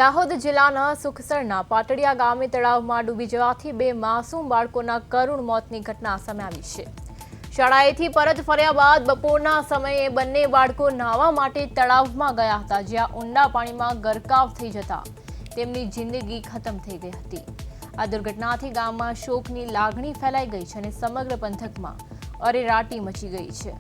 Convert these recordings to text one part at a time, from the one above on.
દાહોદ જિલ્લાના સુખસરના પાટડિયા ગામે તળાવમાં ડૂબી જવાથી બે માસૂમ બાળકોના કરુણ મોતની ઘટના સામે આવી છે। શાળાએથી પરત ફર્યા બાદ બપોરના સમયે બંને બાળકો નાહવા માટે તળાવમાં ગયા હતા, જ્યાં ઊંડા પાણીમાં ગરકાવ થઈ જતા તેમની જિંદગી ખતમ થઈ ગઈ હતી। આ દુર્ઘટનાથી ગામમાં શોકની લાગણી ફેલાઈ ગઈ છે અને સમગ્ર પંથકમાં અરેરાટી મચી ગઈ છે।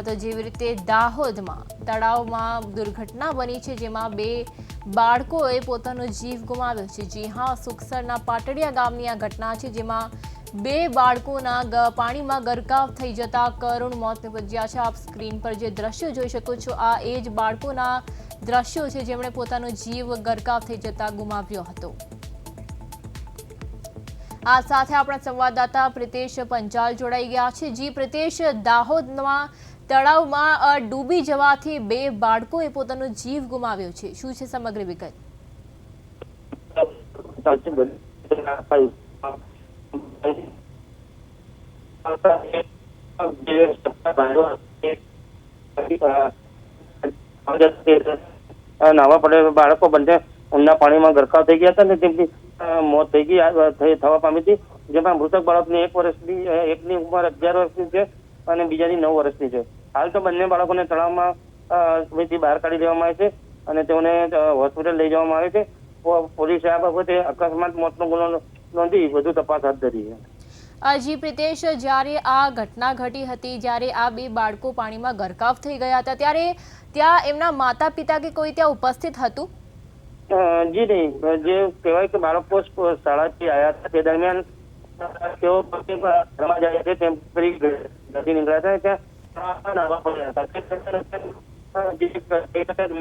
તો જેવી રીતે દાહોદમાં તળાવમાં દુર્ઘટના બની છે, જેમાં બે બાળકોએ પોતાનો જીવ ગુમાવ્યો છે। જી હા, સુખસરના પાટડિયા ગામની આ ઘટના છે, જેમાં બે બાળકોના પાણીમાં ગરકાવ થઈ જતા કરુણ મોત નિપજ્યા છે। આપ સ્ક્રીન પર જે દ્રશ્યો જોઈ શકો છો, આ એ જ બાળકોના દ્રશ્યો છે જેમણે પોતાનો જીવ ગરકાવ થઈ જતા ગુમાવ્યો હતો। આ સાથે આપણા સંવાદદાતા પ્રિતેશ પંચાલ જોડાઈ ગયા છે। જી પ્રિતેશ, દાહોદમાં તળાવમાં ડૂબી જવાથી બે બાળકોએ પોતાનો જીવ ગુમાવ્યો છે, શું છે સમગ્ર વિગત? નાવા પડે બાળકો બંને ઊંડા પાણીમાં ગરકાવ થઈ ગયા હતા અને તેમની મોત થવા પામી હતી, જેમાં મૃતક બાળકની 1 વર્ષની એકની ઉંમર 11 વર્ષની છે અને બીજાની 9 વર્ષની છે। હાલ તો બંને બાળકોને તળાવમાં બહાર કાઢી લેવામાં આવે છે અને તેઓને હોસ્પિટલ લઈ જવામાં આવે છે। પોલીસે આ બાબતે અકસ્માત મોતનો ગુનો નોંધી વધુ તપાસ હાથ ધરી છે। જી પ્રિતેશ, જ્યારે આ ઘટના ઘટી હતી, જ્યારે આ બે બાળકો પાણીમાં ગરકાવ થઈ ગયા હતા, ત્યારે ત્યાં એમના માતા પિતા કે કોઈ ત્યાં ઉપસ્થિત હતું? જી નહીં, જે કહેવાય કે બાળકો શાળાથી આવ્યા હતા તે દરમિયાન તેઓ રમવા જાય છે તેમ કરી નદી નીકળ્યા હતા, ત્યાં નાહવા પડ્યા હતા,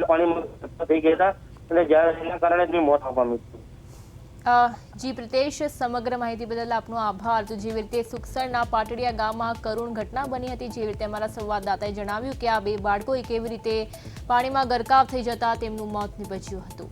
પાણીમાં થઈ ગયા હતા અને એના કારણે જ મોત પામી હતી। જી પ્રિતેશ, સમગ્ર માહિતી બદલ આપનો આભાર। તો જેવી રીતે સુખસરના પાટડિયા ગામમાં કરુણ ઘટના બની હતી, જેવી રીતે અમારા સંવાદદાતાએ જણાવ્યું કે આ બે બાળકોએ કેવી રીતે પાણીમાં ગરકાવ થઈ જતા તેમનું મોત નીપજ્યું હતું।